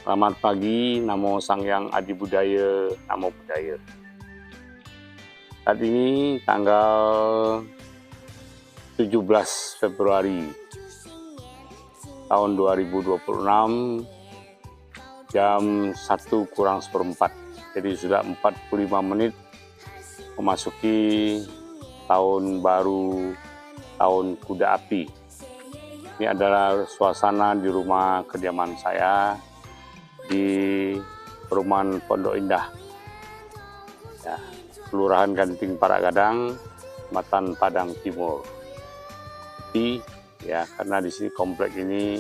Selamat pagi, Namo Sangyang Adi Budaya, Namo Buddhaya. Saat ini tanggal 17 Februari tahun 2026, jam 1:04. Jadi sudah 45 menit memasuki tahun baru, tahun kuda api. Ini adalah suasana di rumah kediaman saya di perumahan Pondok Indah, ya, Kelurahan Ganting Paragadang, Kecamatan Padang Timur. Tapi ya, karena di sini komplek ini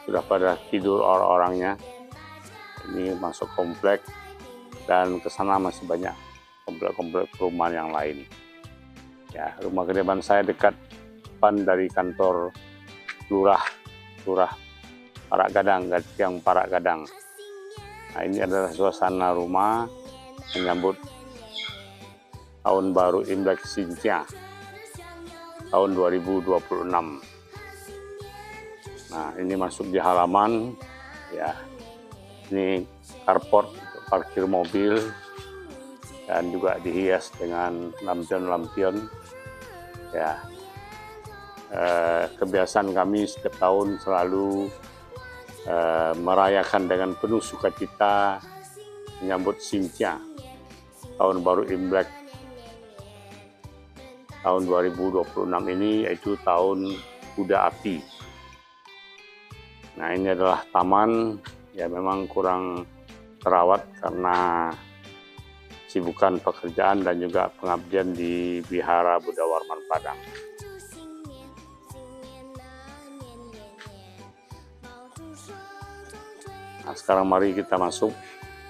sudah pada tidur orang-orangnya, ini masuk komplek dan ke sana masih banyak komplek-komplek perumahan yang lain. Ya, rumah kediaman saya dekat depan dari kantor lurah Paragadang, Gatiang Paragadang. Nah, ini adalah suasana rumah menyambut tahun baru Imlek Xinjia tahun 2026. Nah, ini masuk di halaman, ya. Ini carport untuk parkir mobil dan juga dihias dengan lampion-lampion. Ya, kebiasaan kami setiap tahun selalu merayakan dengan penuh sukacita menyambut Xinjia, tahun baru Imlek tahun 2026 ini, yaitu tahun kuda api. Nah, ini adalah taman, ya memang kurang terawat karena sibukan pekerjaan dan juga pengabdian di Wihara Buddha Warman Padang. Nah, sekarang mari kita masuk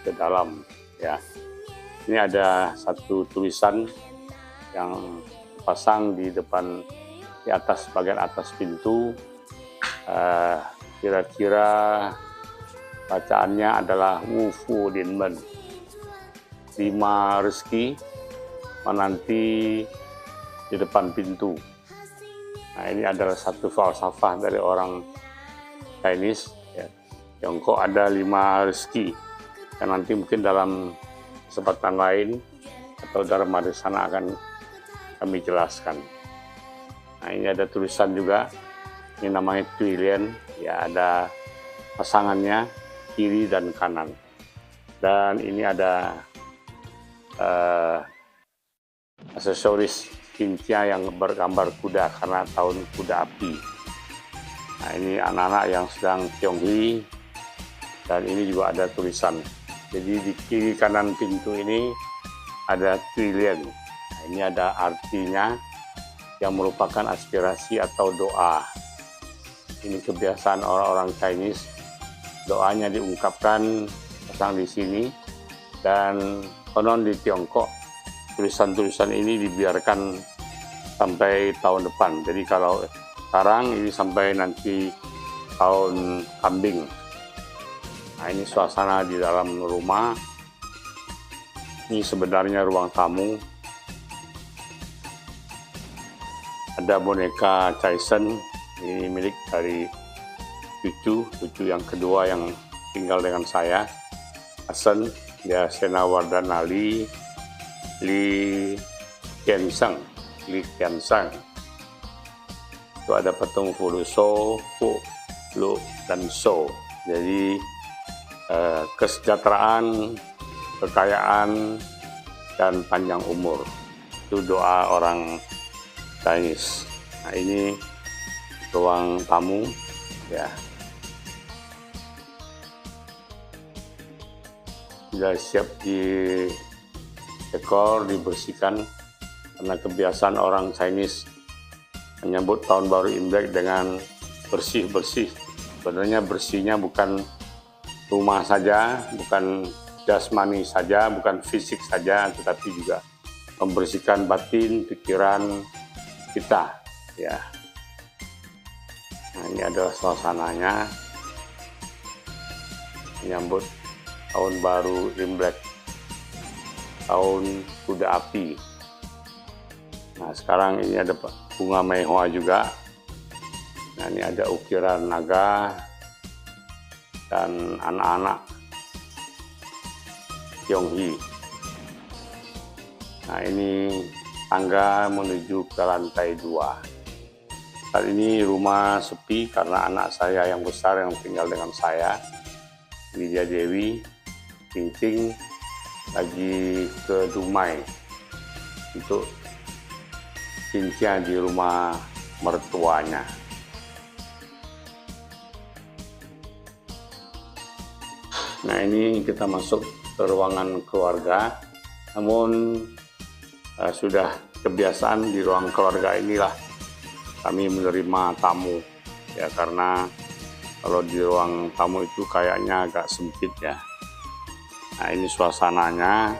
ke dalam, ya. Ini ada satu tulisan yang pasang di depan, di atas, bagian atas pintu. Kira-kira bacaannya adalah Wu Fu Din Men, 5 rezeki menanti di depan pintu. Nah, ini adalah satu falsafah dari orang Chinese, ya. Tiongkok ada 5 rezeki, dan nanti mungkin dalam kesempatan lain atau dalam sana akan kami jelaskan. Nah, ini ada tulisan juga, ini namanya Tuilian, ya, ada pasangannya kiri dan kanan. Dan ini ada aksesoris Xinjia yang bergambar kuda karena tahun kuda api. Nah, ini anak-anak yang sedang tionghui, dan ini juga ada tulisan. Jadi di kiri kanan pintu ini ada Tuilian. Nah, ini ada artinya yang merupakan aspirasi atau doa. Ini kebiasaan orang-orang Chinese, doanya diungkapkan pasang di sini, dan konon di Tiongkok tulisan-tulisan ini dibiarkan sampai tahun depan. Jadi kalau sekarang ini sampai nanti tahun kambing. Nah, ini suasana di dalam rumah. Ini sebenarnya ruang tamu. Ada boneka Chaisen, ini milik dari cucu yang kedua yang tinggal dengan saya, Hasan, dia Senawardana Li Kiansang. Itu ada patung Fu So, Fu Lu, dan So. Jadi kesejahteraan, kekayaan, dan panjang umur. Itu doa orang Chinese. Nah, ini ruang tamu, ya. Sudah siap dekor, dibersihkan, karena kebiasaan orang Chinese menyambut tahun baru Imlek dengan bersih-bersih. Sebenarnya bersihnya bukan rumah saja, bukan jasmani saja, bukan fisik saja, tetapi juga membersihkan batin, pikiran kita, ya. Nah, ini adalah suasananya menyambut tahun baru Imlek, tahun kuda api. Nah, sekarang ini ada bunga mei hoa juga. Nah, ini ada ukiran naga, dan anak-anak Tionghoa. Nah, ini tangga menuju ke lantai 2. Saat ini rumah sepi karena anak saya yang besar yang tinggal dengan saya, Widya Dewi, Cincing, lagi ke Dumai untuk cincin di rumah mertuanya. Nah, ini kita masuk ke ruangan keluarga, namun sudah kebiasaan di ruang keluarga inilah kami menerima tamu, ya, karena kalau di ruang tamu itu kayaknya agak sempit ya. Nah, ini suasananya,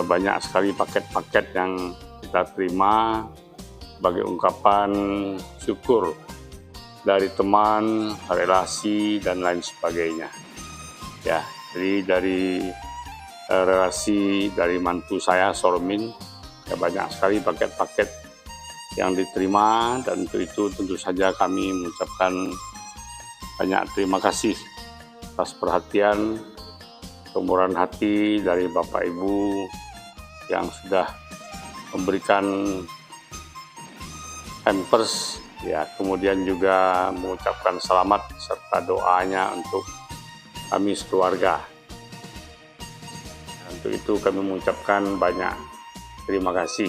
banyak sekali paket-paket yang kita terima sebagai ungkapan syukur dari teman, relasi, dan lain sebagainya. Ya, jadi dari relasi dari mantu saya, Sormin, ya, banyak sekali paket-paket yang diterima, dan untuk itu tentu saja kami mengucapkan banyak terima kasih atas perhatian, kemurahan hati dari Bapak Ibu yang sudah memberikan hampers, ya, kemudian juga mengucapkan selamat serta doanya untuk kami sekeluarga. Untuk itu kami mengucapkan banyak terima kasih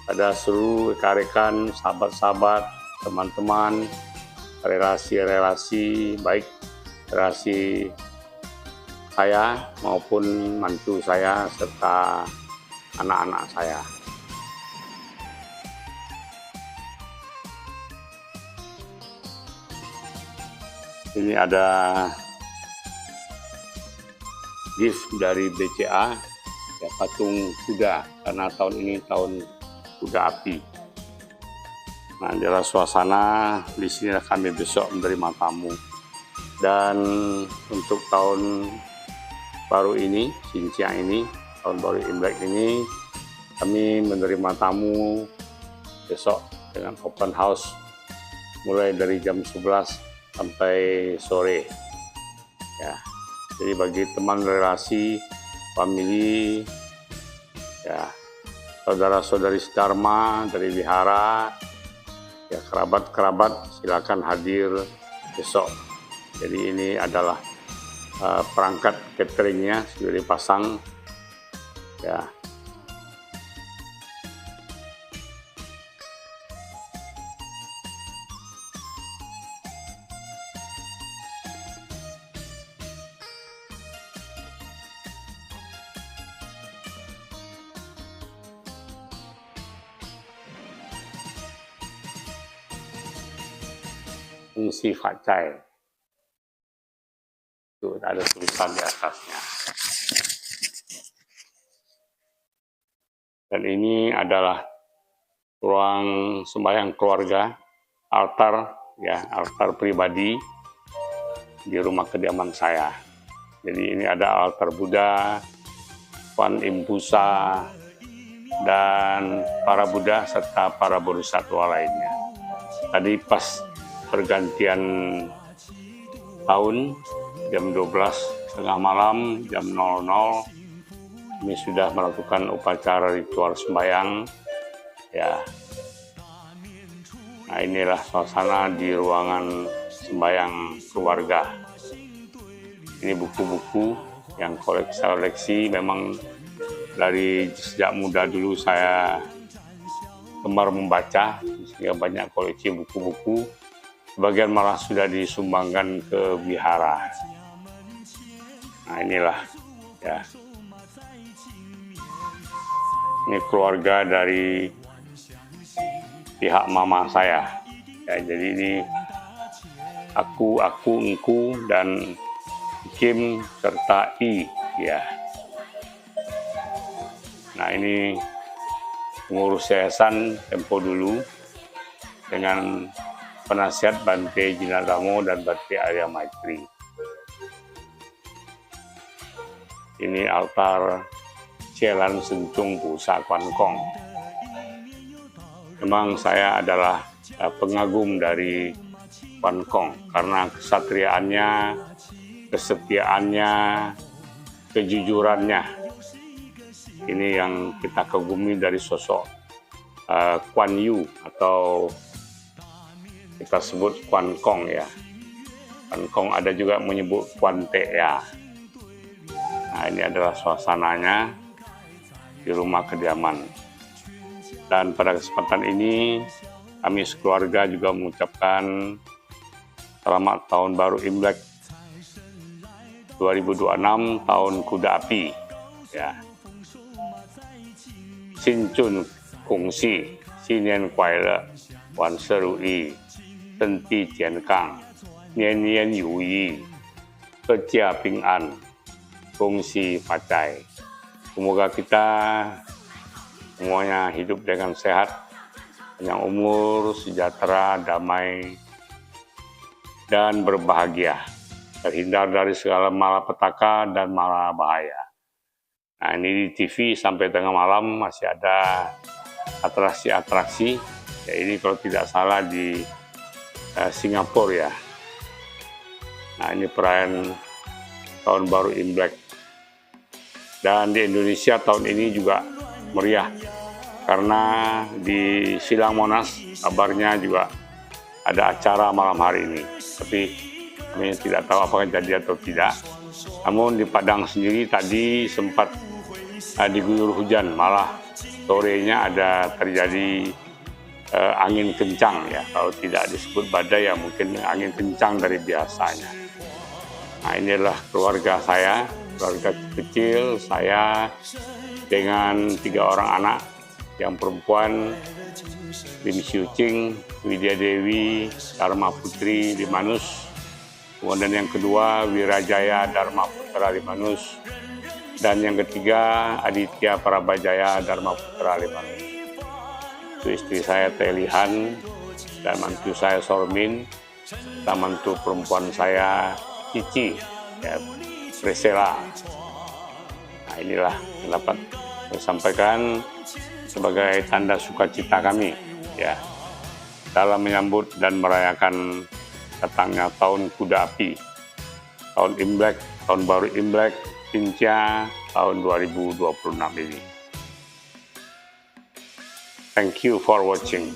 pada seluruh rekan-rekan, sahabat-sahabat, teman-teman, relasi-relasi, baik relasi saya maupun mantu saya serta anak-anak saya. Ini ada gift dari BCA, ya, patung kuda, karena tahun ini tahun kuda api. Nah, adalah suasana di sini kami besok menerima tamu. Dan untuk tahun baru ini, Xinjiang ini, tahun baru Imlek ini, kami menerima tamu besok dengan open house mulai dari jam 11 sampai sore. Ya, jadi bagi teman, relasi, famili, ya, saudara-saudari Dharma dari wihara, ya, kerabat-kerabat, silakan hadir besok. Jadi ini adalah perangkat cateringnya sudah dipasang, ya. Fungsi facai. Itu ada tulisan di atasnya. Dan ini adalah ruang sembahyang keluarga, altar, ya, altar pribadi di rumah kediaman saya. Jadi ini ada altar Buddha, Kwan Im Pusa, dan para Buddha serta para bodhisattva lainnya. Tadi pas pergantian tahun jam 12:30 malam, jam 00, kami sudah melakukan upacara ritual sembahyang, ya. Nah, inilah suasana di ruangan sembahyang keluarga. Ini buku-buku yang koleksi memang dari sejak muda dulu saya gemar membaca, sehingga banyak koleksi buku-buku. Sebagian malah sudah disumbangkan ke wihara. Nah, inilah, ya. Ini keluarga dari pihak mama saya. Ya, jadi ini aku, engku, dan Kim serta I, ya. Nah, ini pengurus yayasan tempo dulu dengan penasihat Bante Jinadamo dan Bante Arya Maitri. Ini altar Cielan Sencung Pusa Kwan Kong. Memang saya adalah pengagum dari Kwan Kong karena kesatriaannya, kesetiaannya, kejujurannya. Ini yang kita kagumi dari sosok Kuan Yu atau kita sebut Kuan Kong ya. Kuan Kong ada juga menyebut Kuan Te ya. Nah, ini adalah suasananya di rumah kediaman. Dan pada kesempatan ini kami sekeluarga juga mengucapkan selamat tahun baru Imlek 2026, tahun kuda api ya. Xin Chun Kong Xi, Xinian Kuai Le, Wan Se Ru Yi, Shen Di Jian Gang, Nian Nian Yu Yi, Kerja Ping An, Kong Xi Facai. Semoga kita semuanya hidup dengan sehat, panjang umur, sejahtera, damai, dan berbahagia, terhindar dari segala malapetaka dan mara bahaya. Nah, ini di TV sampai tengah malam masih ada atraksi-atraksi. Ya, ini kalau tidak salah di Singapura ya. Nah, ini perayaan tahun baru Imlek. Dan di Indonesia tahun ini juga meriah karena di Silang Monas kabarnya juga ada acara malam hari ini. Tapi kami tidak tahu apakah jadi atau tidak. Namun di Padang sendiri tadi sempat diguyur hujan, malah sorenya ada terjadi angin kencang ya. Kalau tidak disebut badai ya mungkin angin kencang dari biasanya. Nah, inilah keluarga saya, keluarga kecil saya dengan 3 orang anak. Yang perempuan Lim Siu Ching, Widya Dewi, Dharma Putri Limanus. Kemudian yang kedua Wirajaya Dharma Putra Limanus. Dan yang ketiga Aditya Parabajaya Dharma Putra Limanus. Itu istri saya Telihan dan mantu saya Sormin, dan mantu perempuan saya Cici ya, Priscilla. Nah, inilah yang dapat saya sampaikan sebagai tanda sukacita kami ya dalam menyambut dan merayakan datangnya tahun kuda api, tahun Imlek, tahun baru Imlek India tahun 2026 ini. Thank you for watching.